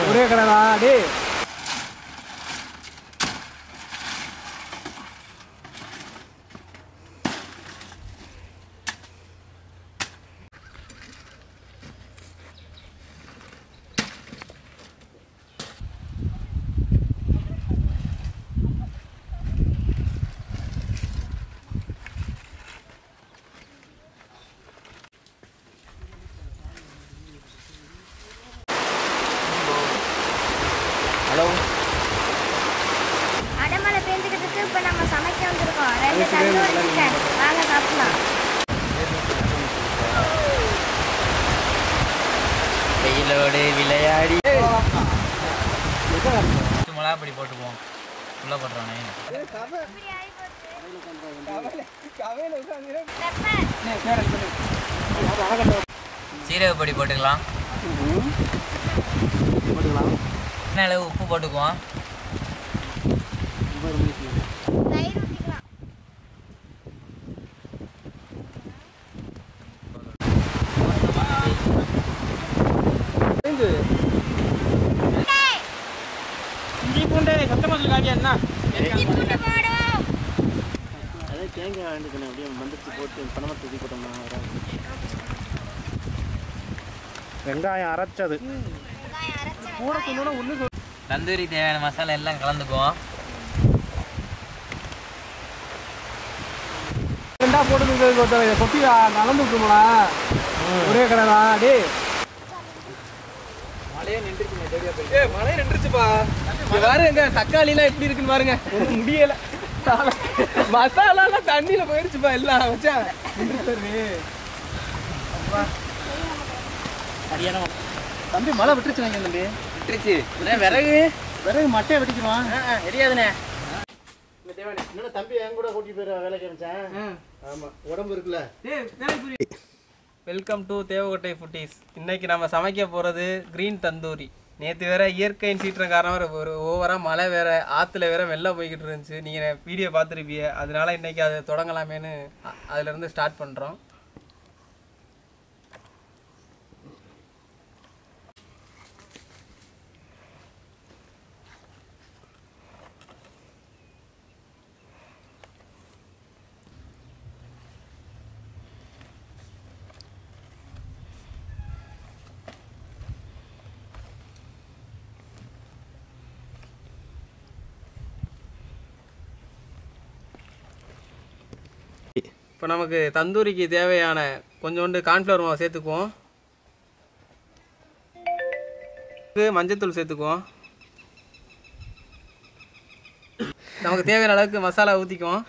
ஒரே கடைடா டேய். அடமலை பேஞ்சுக்கிட்டு இப்போ நம்ம சமைக்க வந்திருக்கோம். 2 தந்தூரி சிக்கன். வாங்க சாப்பிடலாம். வெயிலோடு விளையாடி மிளகாப்பொடி போட்டுப்போம். உள்ள போட்டுறானே சீரகப்பொடி போட்டுக்கலாம். என்ன அளவு உப்பு போட்டுக்குவோம். தயிர் ஊற்றிக்கலாம். இஞ்சி பூண்டு சத்தமாக சொல்லுங்க என்ன இஞ்சி பூண்டு போடுவோம். அதே தேங்காய் வேண்டிக்கணும். அப்படியே மந்திரிச்சு போட்டு பணமாக தூக்கி போட்டோம்னா வெங்காயம் அரைச்சது வெங்காயம் அரைச்ச கூட சொன்னோட ஒன்று தந்தூரி தேவையான மசாலா எல்லாம் கலந்துக்குவோம். ரெண்டா போட்டு கொட்டி கலந்து விட்டுருமாடா. ஒரே கடைடா டேய். மழையே நின்றுச்சுங்க. சரியா போய் மழையே நின்றுச்சுப்பா. பாருங்க தக்காளிலாம் எப்படி இருக்குன்னு பாருங்க. ஒன்றும் முடியல. மசாலாலாம் தண்ணியில போயிடுச்சுப்பா எல்லாம் வச்சா நின்றுச்சு. சரியான தம்பி மழை விட்டுருச்சுங்க. தம்பி விட்டுருச்சு. விறகு மட்டையை வெட்டிக்குவான். தெரியாதுண்ணே. என்னோட தம்பி என் கூட கூட்டிட்டு போயிடுவா வேலைக்கு அனுப்பிச்சேன். ஆமா உடம்பு இருக்குல்ல. Welcome to Devakottai foodies. இன்னைக்கு நம்ம சமைக்க போகிறது க்ரீன் தந்தூரி. நேற்று வேற இயற்கையின் சீற்றம் காரணமாக ஒரு ஓவராக மழை வேற ஆற்றுல வேற வெள்ளம் போய்கிட்டு இருந்துச்சு. நீங்கள் வீடியோ பார்த்துருப்பீங்க. அதனால இன்னைக்கு அதை தொடங்கலாமேன்னு அதுலேருந்து ஸ்டார்ட் பண்ணுறோம். இப்போ நமக்கு தந்தூரிக்கு தேவையான கொஞ்சோண்டு கார்ன்ஃப்ளவர் மாவு சேர்த்துக்குவோம். மஞ்சத்தூள் சேர்த்துக்குவோம். நமக்கு தேவையான அளவுக்கு மசாலா ஊற்றிக்குவோம்.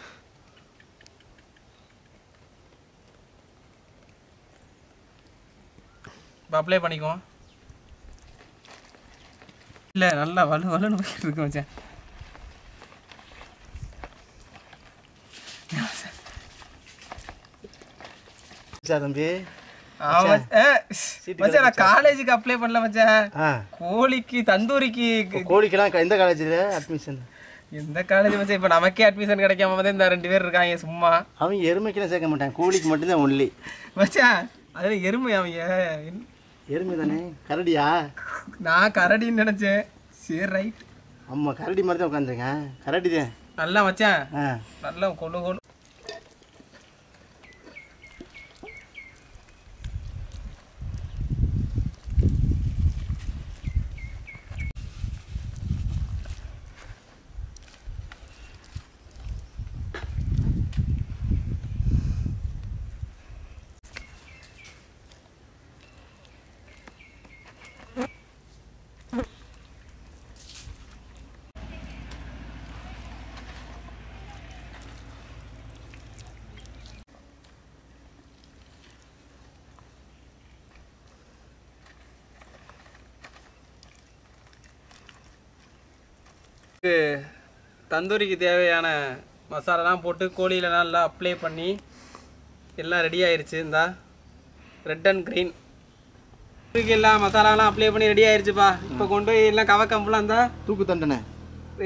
இப்போ அப்ளை பண்ணிக்குவோம். இல்லை நல்லா வலுன்னு போயிட்டு இருக்கு மச்சான். தம்பி மச்சான் காலேஜுக்கு அப்ளை பண்ணல மச்சான். கோழிக்கு தந்தூரிக்கு. கோழிக்கெல்லாம் எந்த காலேஜில் அட்மிஷன்? எந்த காலேஜ் மச்சான்? இப்போ நமக்கே அட்மிஷன் கிடைக்காம தான் இந்த 2 பேர் இருக்காங்க சும்மா. அவன் எருமைக்கெல்லாம் சேர்க்க மாட்டான். கோழிக்கு மட்டும்தான் ஒன்லி மச்சான். அதில் எருமை அவங்க. எருமை தானே? கரடியா? நான் கரடின்னு நினச்சேன். சரி ரைட். ஆமாம் கரடி மாதிரி தான் உட்காந்துருக்கேன். கரடி தான் நல்லா மச்சான். நல்லா கொழு. தந்தூரிக்கு தேவையான மசாலாலாம் போட்டு கோழியில் நல்லா அப்ளை பண்ணி எல்லாம் ரெடி ஆயிடுச்சு. இந்தா ரெட் அண்ட் க்ரீன் எல்லாம் மசாலாலாம் அப்ளை பண்ணி ரெடி ஆயிடுச்சுப்பா. இப்போ கொண்டு போய் எல்லாம் கவக்கம்பெல்லாம் இருந்தால் தூக்கு தண்டனை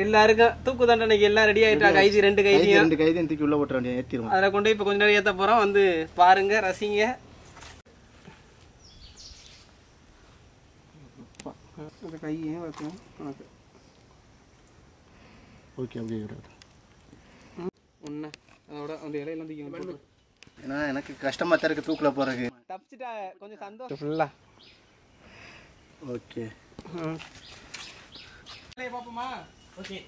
எல்லாருக்கும் தூக்கு தண்டனைக்கு எல்லாம் ரெடி ஆயிட்டாங்க. கைதி 2 கைதியும் 2 கைதியும் தூக்கி உள்ள போட்டுற வேண்டிய ஏற்றிடுவோம். அதில் கொண்டு போய் இப்போ கொஞ்ச நேரம் ஏற்ற போகிறோம். வந்து பாருங்க, ரசிங்க. அந்த கையையும் வைக்கணும் உனக்கு. ஓகே அப்படியே ஒன்று அதோட அந்த இலையெல்லாம் தூக்கி ஏன்னா எனக்கு கஷ்டமாக தான் இருக்குது தூக்கில் போகிறதுக்கு. தப்பிச்சிட்டா கொஞ்சம் சந்தோஷம் ஃபுல்லாக. ஓகே பார்ப்போமா? ஓகே.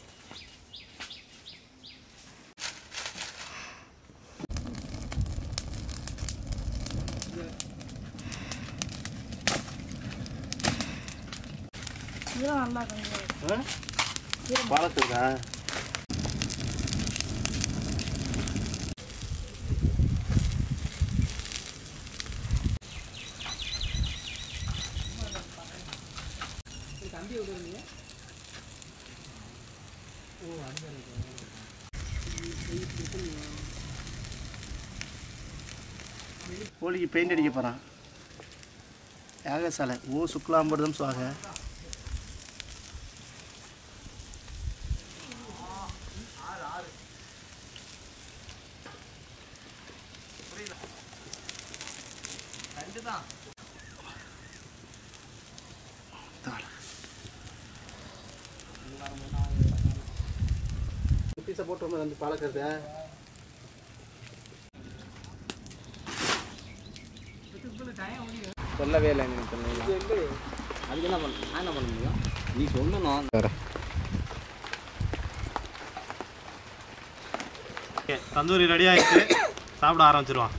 நல்லா கொஞ்சம் பாலத்துக்கா தம்பி விடுவீங்க. ஓ அந்த கோழிக்கு பெயிண்ட் அடிக்க போகிறான். யாகசாலை ஓ சுக்லாம்படுதம் சுவாக. பீஸை போட்டு வந்து பழக்கிறது. சொல்லவே இல்லை எனக்கு சொன்னீங்க. அதுக்கு என்ன பண்ண நான் என்ன பண்ண முடியும்? நீ சொல்லணும். தந்தூரி ரெடி ஆகிடுச்சு, சாப்பிட ஆரம்பிச்சிருவான்.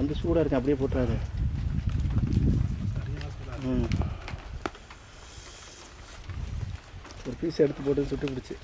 அந்த சூடாக இருக்கு, அப்படியே போட்டுறாரு. ஒரு பீஸ் எடுத்து போட்டு சுட்டு பிடிச்சி